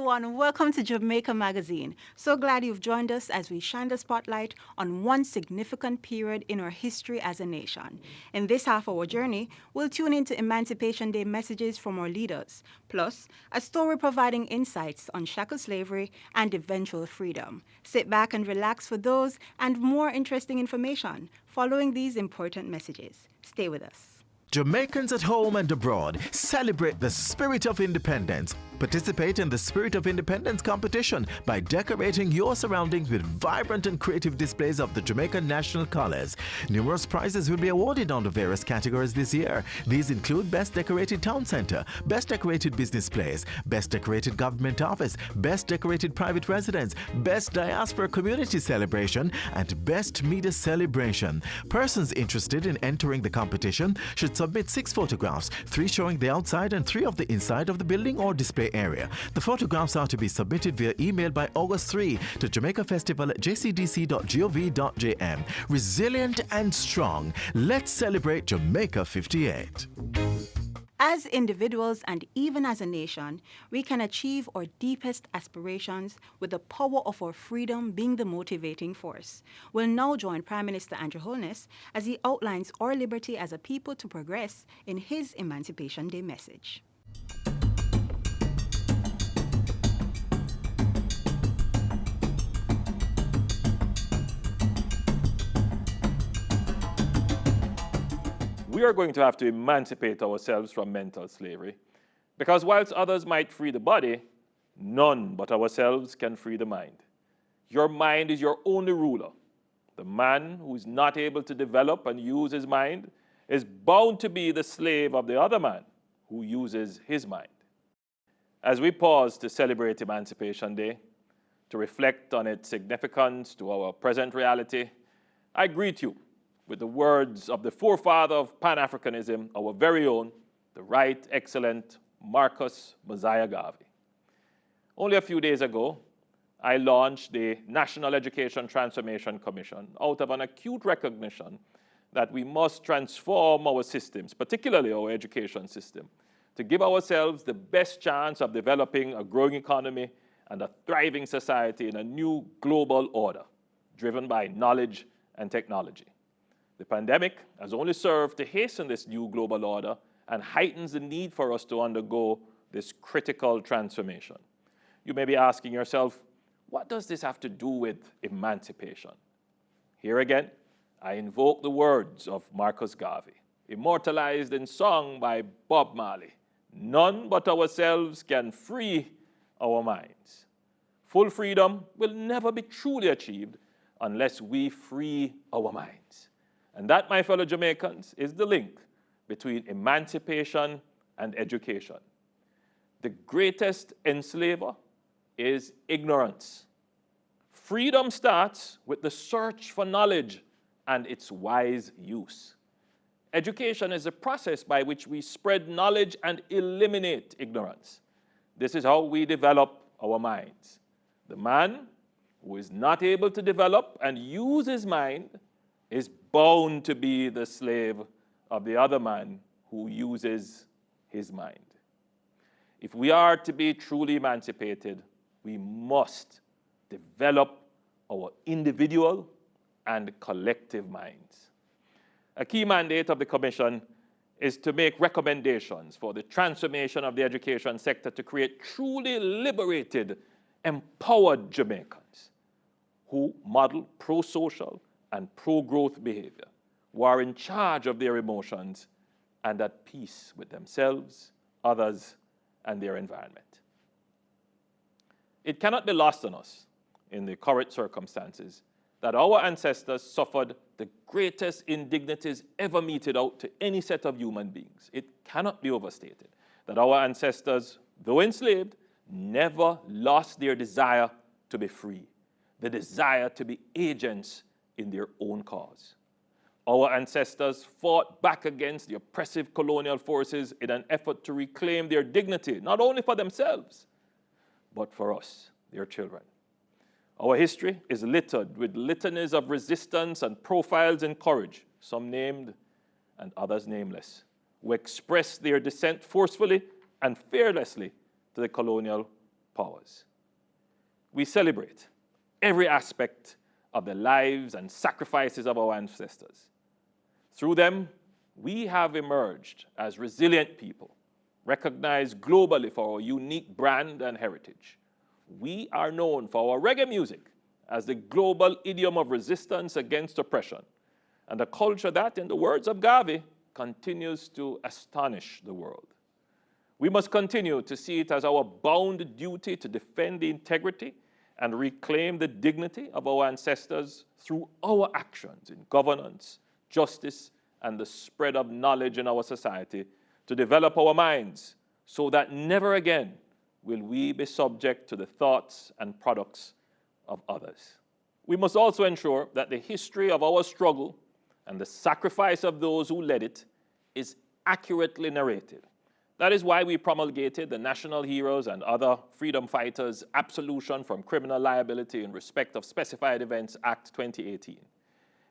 everyone. Welcome to Jamaica Magazine. So glad you've joined us as we shine the spotlight on one significant period in our history as a nation. In this half-hour journey, we'll tune into Emancipation Day messages from our leaders, plus a story providing insights on chattel slavery and eventual freedom. Sit back and relax for those and more interesting information following these important messages. Stay with us. Jamaicans at home and abroad, celebrate the spirit of independence. Participate in the Spirit of Independence competition by decorating your surroundings with vibrant and creative displays of the Jamaican national colors. Numerous prizes will be awarded under various categories this year. These include Best Decorated Town Center, Best Decorated Business Place, Best Decorated Government Office, Best Decorated Private Residence, Best Diaspora Community Celebration, and Best Media Celebration. Persons interested in entering the competition should submit 6 photographs, 3 showing the outside and 3 of the inside of the building or display area. The photographs are to be submitted via email by August 3 to jamaicafestival@jcdc.gov.jm. Resilient and strong, let's celebrate Jamaica 58. As individuals and even as a nation, we can achieve our deepest aspirations with the power of our freedom being the motivating force. We'll now join Prime Minister Andrew Holness as he outlines our liberty as a people to progress in his Emancipation Day message. We are going to have to emancipate ourselves from mental slavery, because whilst others might free the body, none but ourselves can free the mind. Your mind is your only ruler. The man who is not able to develop and use his mind is bound to be the slave of the other man who uses his mind. As we pause to celebrate Emancipation Day, to reflect on its significance to our present reality, I greet you with the words of the forefather of Pan-Africanism, our very own, the Right Excellent Marcus Mosiah Garvey. Only a few days ago, I launched the National Education Transformation Commission out of an acute recognition that we must transform our systems, particularly our education system, to give ourselves the best chance of developing a growing economy and a thriving society in a new global order, driven by knowledge and technology. The pandemic has only served to hasten this new global order and heightens the need for us to undergo this critical transformation. You may be asking yourself, what does this have to do with emancipation? Here again, I invoke the words of Marcus Garvey, immortalized in song by Bob Marley. None but ourselves can free our minds. Full freedom will never be truly achieved unless we free our minds. And that, my fellow Jamaicans, is the link between emancipation and education. The greatest enslaver is ignorance. Freedom starts with the search for knowledge and its wise use. Education is a process by which we spread knowledge and eliminate ignorance. This is how we develop our minds. The man who is not able to develop and use his mind is bound to be the slave of the other man who uses his mind. If we are to be truly emancipated, we must develop our individual and collective minds. A key mandate of the Commission is to make recommendations for the transformation of the education sector to create truly liberated, empowered Jamaicans who model pro-social and pro-growth behavior, who are in charge of their emotions and at peace with themselves, others, and their environment. It cannot be lost on us in the current circumstances that our ancestors suffered the greatest indignities ever meted out to any set of human beings. It cannot be overstated that our ancestors, though enslaved, never lost their desire to be free, the desire to be agents in their own cause. Our ancestors fought back against the oppressive colonial forces in an effort to reclaim their dignity, not only for themselves, but for us, their children. Our history is littered with litanies of resistance and profiles in courage, some named and others nameless, who expressed their dissent forcefully and fearlessly to the colonial powers. We celebrate every aspect of the lives and sacrifices of our ancestors. Through them, we have emerged as resilient people, recognized globally for our unique brand and heritage. We are known for our reggae music as the global idiom of resistance against oppression, and a culture that, in the words of Garvey, continues to astonish the world. We must continue to see it as our bound duty to defend the integrity and reclaim the dignity of our ancestors through our actions in governance, justice, and the spread of knowledge in our society to develop our minds so that never again will we be subject to the thoughts and products of others. We must also ensure that the history of our struggle and the sacrifice of those who led it is accurately narrated. That is why we promulgated the National Heroes and Other Freedom Fighters Absolution from Criminal Liability in Respect of Specified Events Act 2018.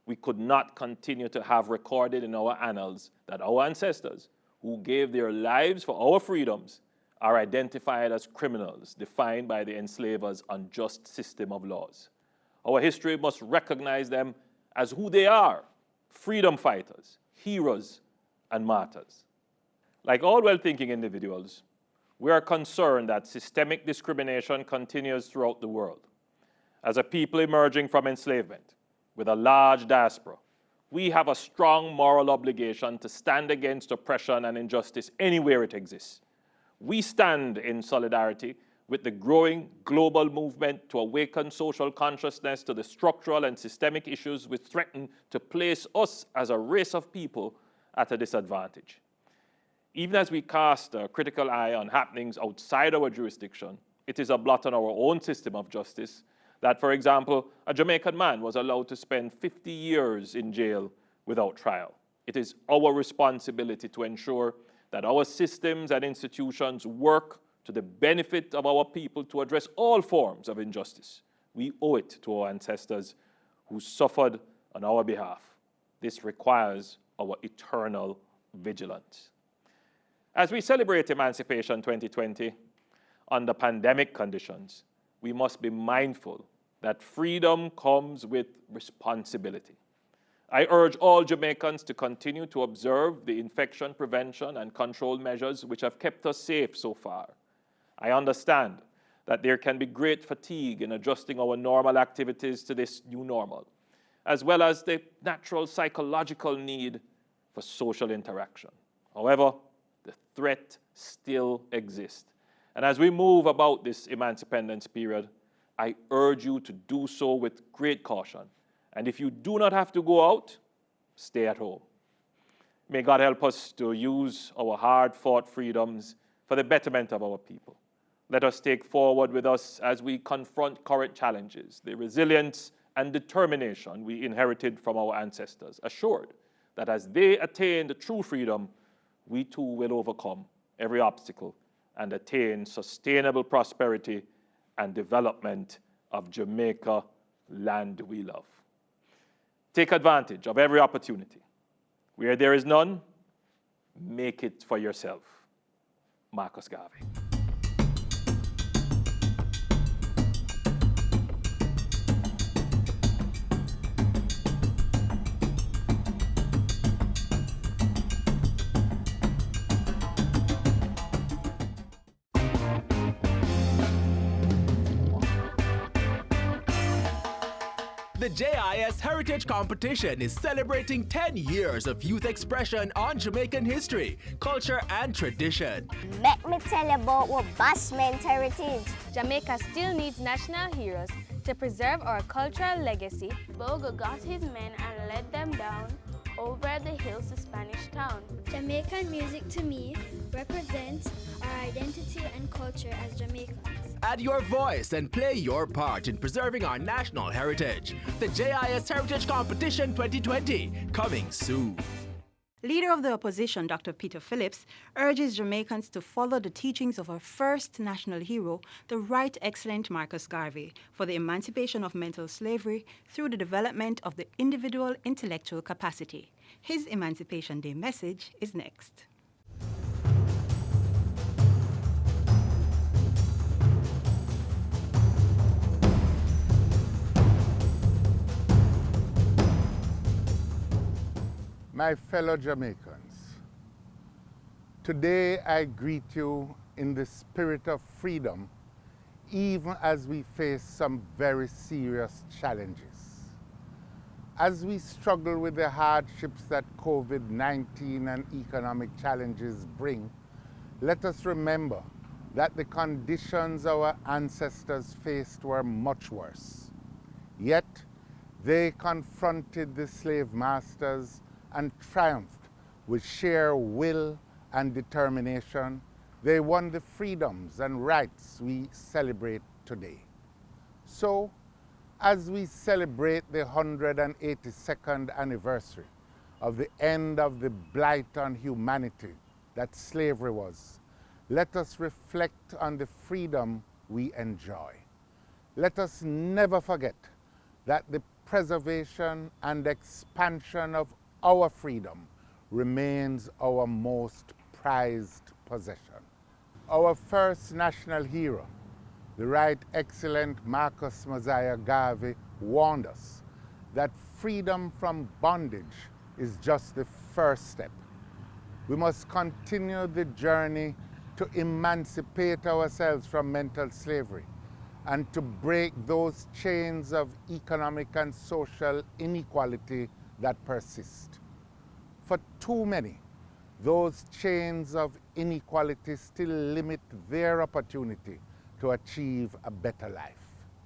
We could not continue to have recorded in our annals that our ancestors, who gave their lives for our freedoms, are identified as criminals defined by the enslaver's unjust system of laws. Our history must recognize them as who they are: freedom fighters, heroes, and martyrs. Like all well-thinking individuals, we are concerned that systemic discrimination continues throughout the world. As a people emerging from enslavement, with a large diaspora, we have a strong moral obligation to stand against oppression and injustice anywhere it exists. We stand in solidarity with the growing global movement to awaken social consciousness to the structural and systemic issues which threaten to place us as a race of people at a disadvantage. Even as we cast a critical eye on happenings outside our jurisdiction, it is a blot on our own system of justice that, for example, a Jamaican man was allowed to spend 50 years in jail without trial. It is our responsibility to ensure that our systems and institutions work to the benefit of our people to address all forms of injustice. We owe it to our ancestors who suffered on our behalf. This requires our eternal vigilance. As we celebrate Emancipation 2020 under pandemic conditions, we must be mindful that freedom comes with responsibility. I urge all Jamaicans to continue to observe the infection prevention and control measures which have kept us safe so far. I understand that there can be great fatigue in adjusting our normal activities to this new normal, as well as the natural psychological need for social interaction. However, the threat still exists. And as we move about this emancipation period, I urge you to do so with great caution. And if you do not have to go out, stay at home. May God help us to use our hard-fought freedoms for the betterment of our people. Let us take forward with us as we confront current challenges, the resilience and determination we inherited from our ancestors, assured that as they attain the true freedom, we too will overcome every obstacle and attain sustainable prosperity and development of Jamaica, land we love. Take advantage of every opportunity. Where there is none, make it for yourself. Marcus Garvey. The JIS Heritage Competition is celebrating 10 years of youth expression on Jamaican history, culture, and tradition. Let me tell you about our Bashment heritage. Jamaica still needs national heroes to preserve our cultural legacy. Bogo got his men and led them down over the hills to Spanish Town. Jamaican music to me represents our identity and culture as Jamaicans. Add your voice and play your part in preserving our national heritage. The JIS Heritage Competition 2020, coming soon. Leader of the opposition, Dr. Peter Phillips, urges Jamaicans to follow the teachings of our first national hero, the Right Excellent Marcus Garvey, for the emancipation of mental slavery through the development of the individual intellectual capacity. His Emancipation Day message is next. My fellow Jamaicans, today I greet you in the spirit of freedom, even as we face some very serious challenges. As we struggle with the hardships that COVID-19 and economic challenges bring, let us remember that the conditions our ancestors faced were much worse. Yet, they confronted the slave masters and triumphed with sheer will and determination. They won the freedoms and rights we celebrate today. So, as we celebrate the 182nd anniversary of the end of the blight on humanity that slavery was, let us reflect on the freedom we enjoy. Let us never forget that the preservation and expansion of our freedom remains our most prized possession. Our first national hero, the Right Excellent Marcus Mosiah Garvey, warned us that freedom from bondage is just the first step. We must continue the journey to emancipate ourselves from mental slavery and to break those chains of economic and social inequality that persist. For too many, those chains of inequality still limit their opportunity to achieve a better life.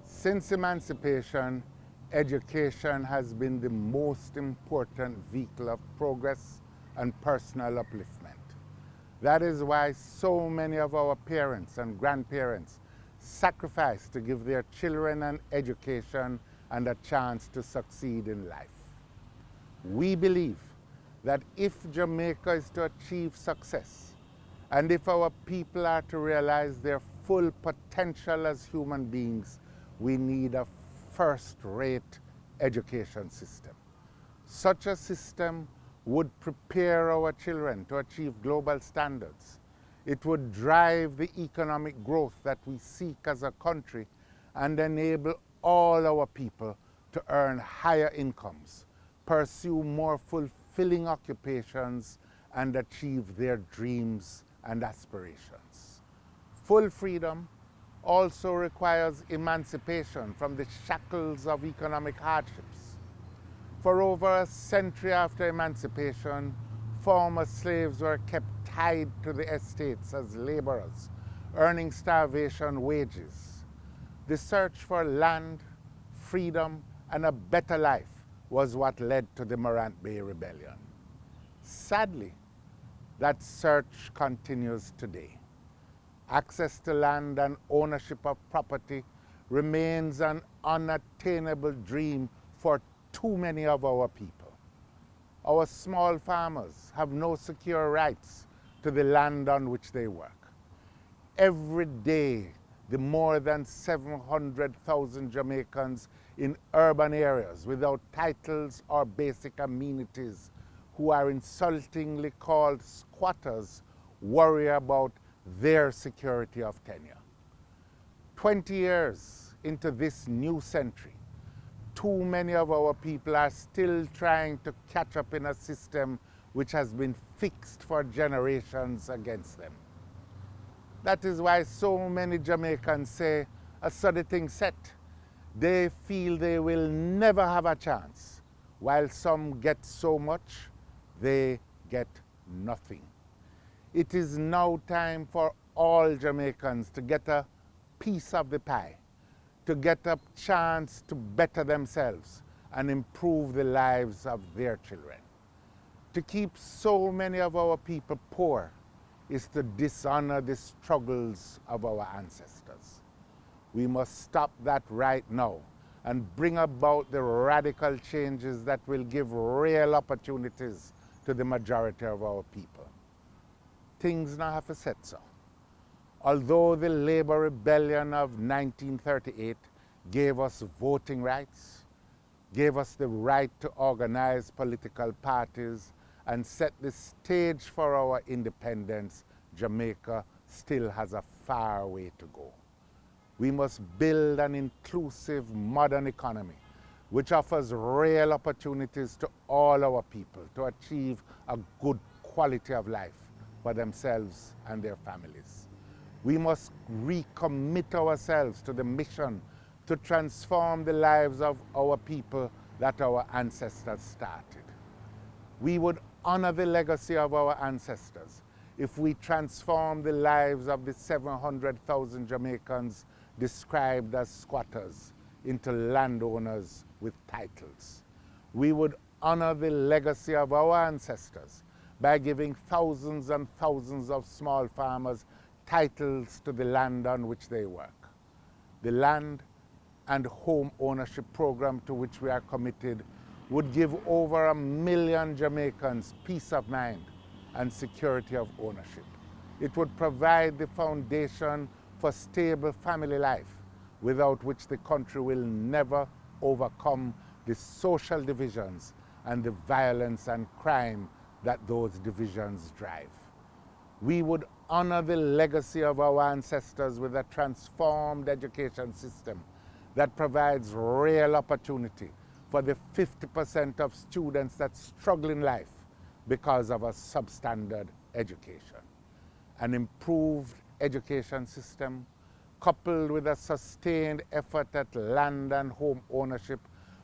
Since emancipation, education has been the most important vehicle of progress and personal upliftment. That is why so many of our parents and grandparents sacrifice to give their children an education and a chance to succeed in life. We believe that if Jamaica is to achieve success, and if our people are to realize their full potential as human beings, we need a first-rate education system. Such a system would prepare our children to achieve global standards. It would drive the economic growth that we seek as a country and enable all our people to earn higher incomes, pursue more fulfilling occupations, and achieve their dreams and aspirations. Full freedom also requires emancipation from the shackles of economic hardships. For over a century after emancipation, former slaves were kept tied to the estates as laborers, earning starvation wages. The search for land, freedom, and a better life was what led to the Morant Bay Rebellion. Sadly, that search continues today. Access to land and ownership of property remains an unattainable dream for too many of our people. Our small farmers have no secure rights to the land on which they work. Every day, the more than 700,000 Jamaicans in urban areas without titles or basic amenities who are insultingly called squatters worry about their security of tenure. 20 years into this new century, too many of our people are still trying to catch up in a system which has been fixed for generations against them. That is why so many Jamaicans say, a sudden thing set. They feel they will never have a chance, while some get so much, they get nothing. It is now time for all Jamaicans to get a piece of the pie, to get a chance to better themselves and improve the lives of their children. To keep so many of our people poor is to dishonor the struggles of our ancestors. We must stop that right now and bring about the radical changes that will give real opportunities to the majority of our people. Things now have to set so. Although the labor rebellion of 1938 gave us voting rights, gave us the right to organize political parties, and set the stage for our independence, Jamaica still has a far way to go. We must build an inclusive modern economy which offers real opportunities to all our people to achieve a good quality of life for themselves and their families. We must recommit ourselves to the mission to transform the lives of our people that our ancestors started. We would honor the legacy of our ancestors if we transform the lives of the 700,000 Jamaicans described as squatters into landowners with titles. We would honor the legacy of our ancestors by giving thousands and thousands of small farmers titles to the land on which they work. The land and home ownership program to which we are committed would give over 1 million Jamaicans peace of mind and security of ownership. It would provide the foundation for stable family life, without which the country will never overcome the social divisions and the violence and crime that those divisions drive. We would honor the legacy of our ancestors with a transformed education system that provides real opportunity for the 50% of students that struggle in life because of a substandard education. An improved education system coupled with a sustained effort at land and home ownership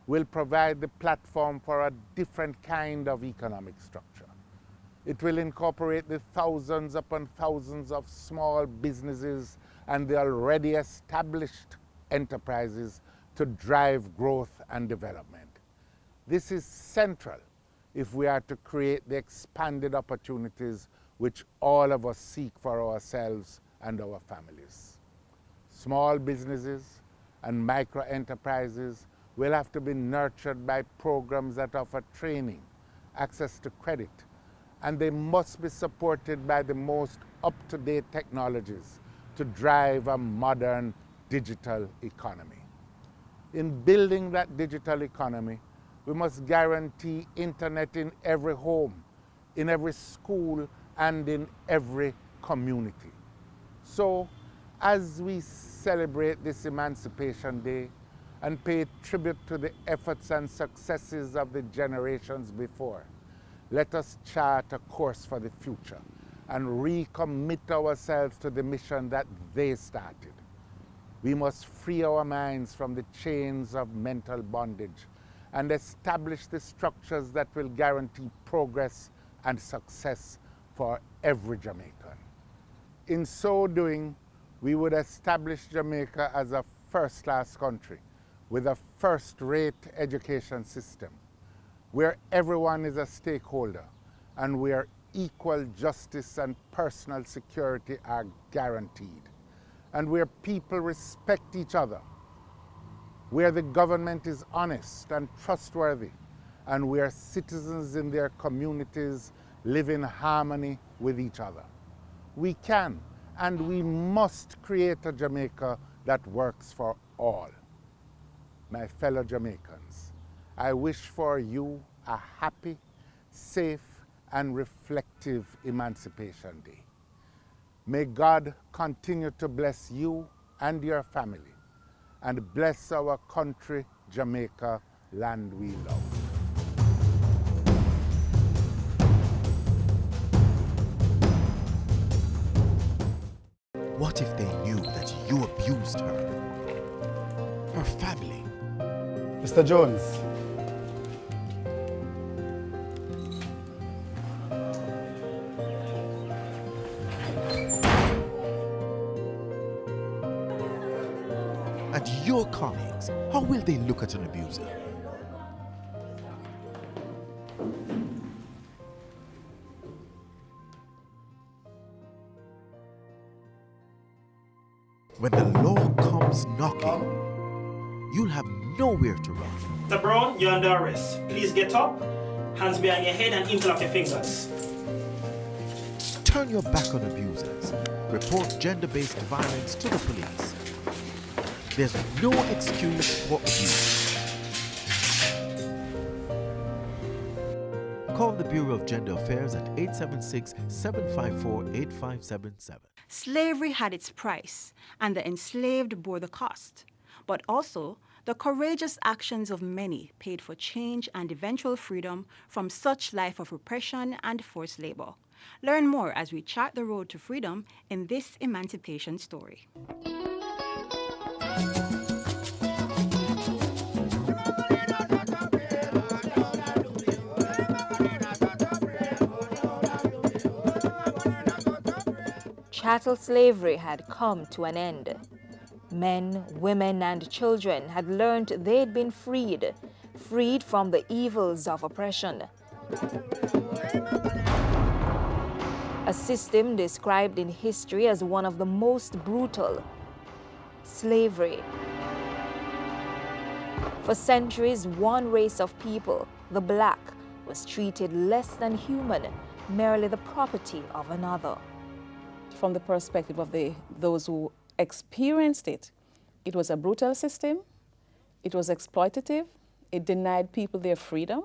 will provide the platform for a different kind of economic structure. It will incorporate the thousands upon thousands of small businesses and the already established enterprises to drive growth and development. This is central if we are to create the expanded opportunities which all of us seek for ourselves and our families. Small businesses and micro enterprises will have to be nurtured by programs that offer training, access to credit, and they must be supported by the most up-to-date technologies to drive a modern digital economy. In building that digital economy, we must guarantee internet in every home, in every school, and in every community. So, as we celebrate this Emancipation Day and pay tribute to the efforts and successes of the generations before, let us chart a course for the future and recommit ourselves to the mission that they started. We must free our minds from the chains of mental bondage and establish the structures that will guarantee progress and success for every Jamaican. In so doing, we would establish Jamaica as a first-class country with a first-rate education system where everyone is a stakeholder and where equal justice and personal security are guaranteed, and where people respect each other, where the government is honest and trustworthy, and where citizens in their communities live in harmony with each other. We can and we must create a Jamaica that works for all. My fellow Jamaicans, I wish for you a happy, safe, and reflective Emancipation Day. May God continue to bless you and your family, and bless our country, Jamaica, land we love. What if they knew that you abused her family? Mr. Jones. And your colleagues, how will they look at an abuser? When the law comes knocking, you'll have nowhere to run. Mr. Brown, you're under arrest. Please get up, hands behind your head and interlock your fingers. Turn your back on abusers. Report gender-based violence to the police. There's no excuse for abuse. Call the Bureau of Gender Affairs at 876-754-8577. Slavery had its price, and the enslaved bore the cost. But also, the courageous actions of many paid for change and eventual freedom from such life of repression and forced labor. Learn more as we chart the road to freedom in this emancipation story. Chattel slavery had come to an end. Men, women, and children had learned they'd been freed from the evils of oppression. A system described in history as one of the most brutal, slavery. For centuries, one race of people, the black, was treated less than human, merely the property of another. From the perspective of those who experienced it, it was a brutal system, it was exploitative, it denied people their freedom,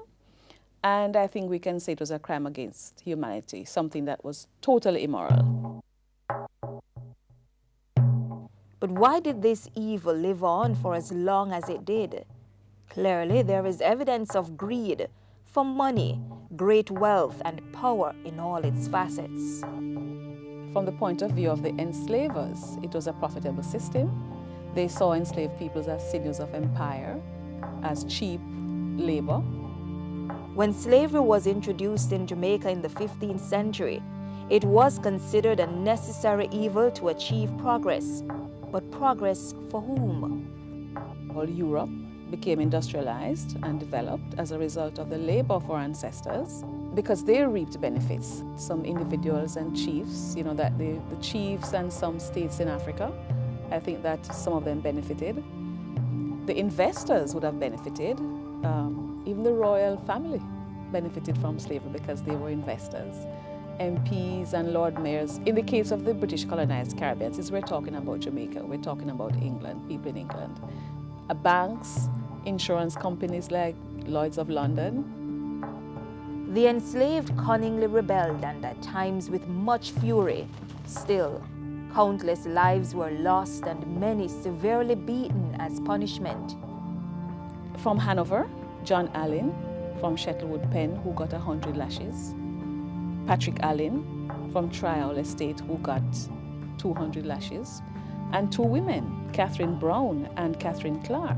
and I think we can say it was a crime against humanity, something that was totally immoral. But why did this evil live on for as long as it did? Clearly, there is evidence of greed for money, great wealth, and power in all its facets. From the point of view of the enslavers, it was a profitable system. They saw enslaved peoples as sinews of empire, as cheap labor. When slavery was introduced in Jamaica in the 15th century, it was considered a necessary evil to achieve progress. But progress for whom? All Europe became industrialized and developed as a result of the labor of our ancestors, because they reaped benefits. Some individuals and chiefs, that the chiefs and some states in Africa, I think that some of them benefited. The investors would have benefited. Even the royal family benefited from slavery because they were investors. MPs and Lord Mayors. In the case of the British colonized Caribbean, since we're talking about Jamaica, we're talking about England, people in England. Banks, insurance companies like Lloyd's of London. The enslaved cunningly rebelled, and at times with much fury. Still, countless lives were lost and many severely beaten as punishment. From Hanover, John Allen from Shettlewood Pen, who got 100 lashes. Patrick Allen from Trial Estate, who got 200 lashes. And two women, Catherine Brown and Catherine Clark,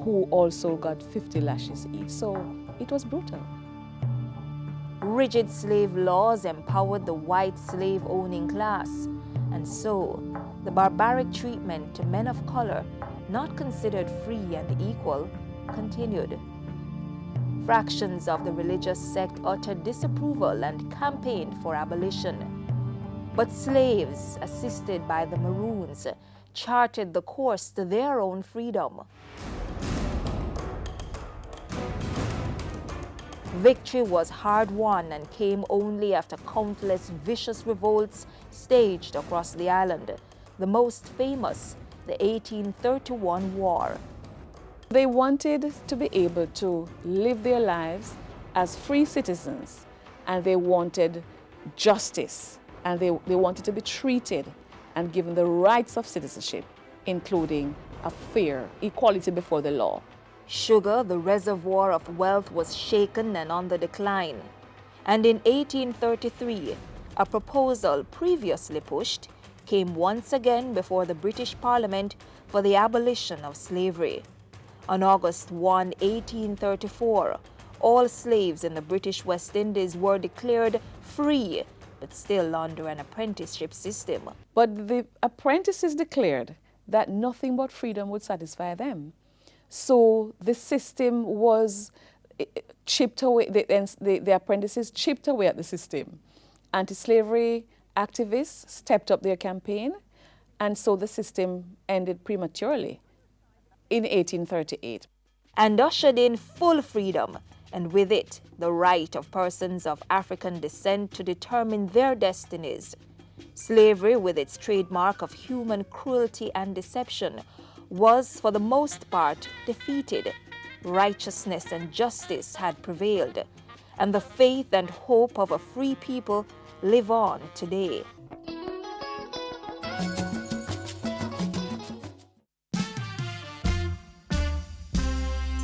who also got 50 lashes each. So it was brutal. Rigid slave laws empowered the white slave-owning class, and so the barbaric treatment to men of color, not considered free and equal, continued. Fractions of the religious sect uttered disapproval and campaigned for abolition. But slaves, assisted by the Maroons, charted the course to their own freedom. Victory was hard won and came only after countless vicious revolts staged across the island, the most famous, the 1831 War. They wanted to be able to live their lives as free citizens, and they wanted justice, and they wanted to be treated and given the rights of citizenship, including a fair equality before the law. Sugar, the reservoir of wealth, was shaken and on the decline. And in 1833, a proposal previously pushed came once again before the British Parliament for the abolition of slavery. On August 1, 1834, all slaves in the British West Indies were declared free, but still under an apprenticeship system. But the apprentices declared that nothing but freedom would satisfy them. So the system was chipped away, the apprentices chipped away at the system. Anti-slavery activists stepped up their campaign, and so the system ended prematurely in 1838. And ushered in full freedom, and with it, the right of persons of African descent to determine their destinies. Slavery, with its trademark of human cruelty and deception, was for the most part defeated. Righteousness and justice had prevailed, and the faith and hope of a free people live on today.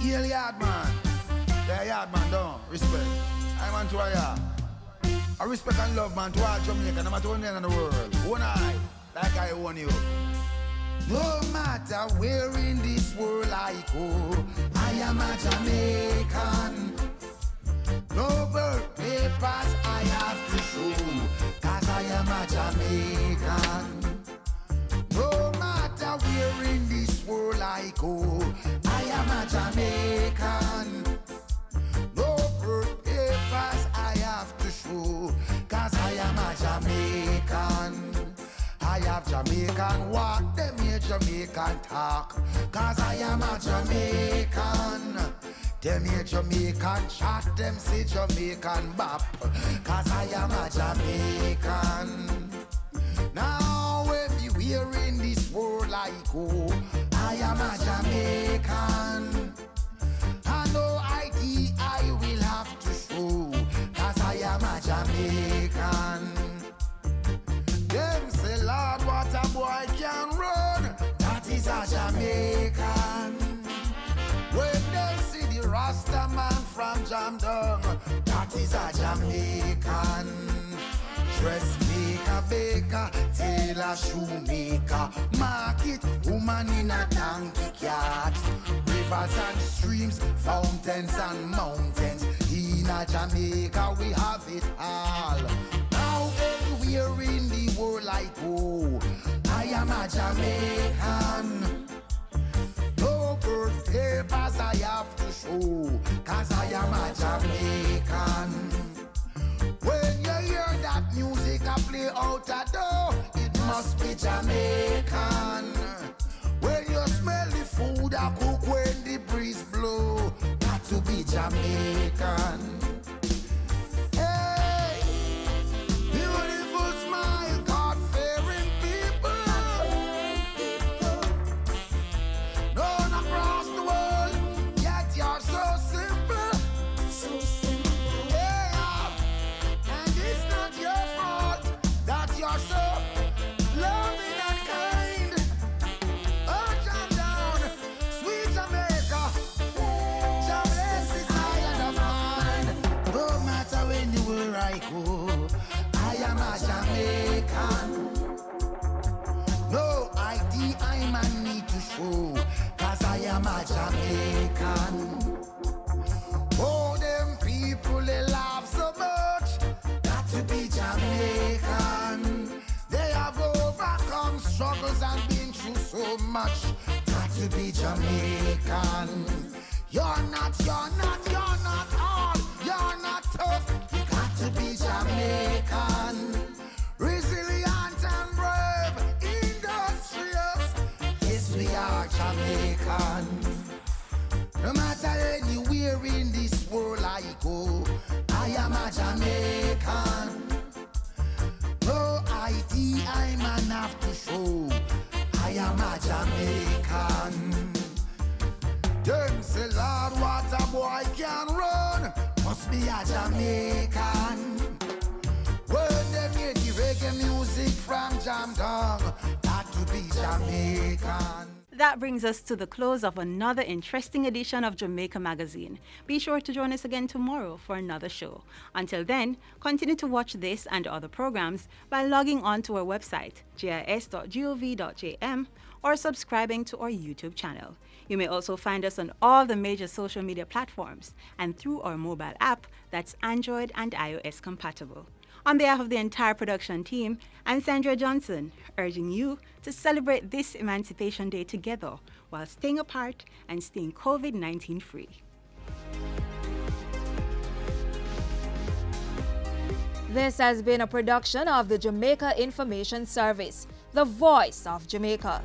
Hail yard man. Yeah, yard man, don't respect. I want to a yard. I respect and love man to all Jamaica, no matter where in the world. One eye, like I own you. No matter where in this world I go, I am a Jamaican. No birth papers I have to show, cause I am a Jamaican. No matter where in this world I go, I am a Jamaican. No birth papers I have to show, cause I am a Jamaican. I have Jamaican walk, them here Jamaican talk, cause I am a Jamaican. Them here Jamaican chat, them say Jamaican bop, cause I am a Jamaican. Now everywhere in this world I go, I am a Jamaican. And no ID I will have to show, cause I am a Jamaican. Them say, Lord, what a boy can run, that is a Jamaican. When they see the Rasta man from Jamdong, that is a Jamaican. Dressmaker, baker, tailor, shoemaker, market, woman in a donkey cart. Rivers and streams, fountains and mountains. In a Jamaica we have it all. Now everywhere in the world I go, I am a Jamaican. No birth papers I have to show, cause I am a Jamaican. When you hear that music I play out a door, it must be Jamaican. When you smell the food I cook when the breeze blow, got to be Jamaican. Hey, beautiful smile, God-fearing people. Known across the world, yet you're so simple. So simple. Yeah, and it's not your fault that you're so loving and kind. Oh, jump down, sweet Jamaica. Jamaica is island of mine. No matter anywhere I go, I am a Jamaican. No ID I man need to show, cause I am a Jamaican. Oh, them people they laugh so much, got to be Jamaican. They have overcome struggles and been through so much, got to be Jamaican. You're not all, you're not tough, you got to be Jamaican. Resilient and brave, industrious, yes we are Jamaican. No matter anywhere in this world I go, I am a Jamaican. No ID I man have to show, I am a Jamaican. Them say, Lord, what a boy can run, must be a Jamaican. When them hear the reggae music from Jamdong, got to be Jamaican. That brings us to the close of another interesting edition of Jamaica Magazine. Be sure to join us again tomorrow for another show. Until then, continue to watch this and other programs by logging on to our website, gis.gov.jm, or subscribing to our YouTube channel. You may also find us on all the major social media platforms and through our mobile app that's Android and iOS compatible. On behalf of the entire production team, I'm Sandra Johnson, urging you to celebrate this Emancipation Day together while staying apart and staying COVID-19 free. This has been a production of the Jamaica Information Service, the voice of Jamaica.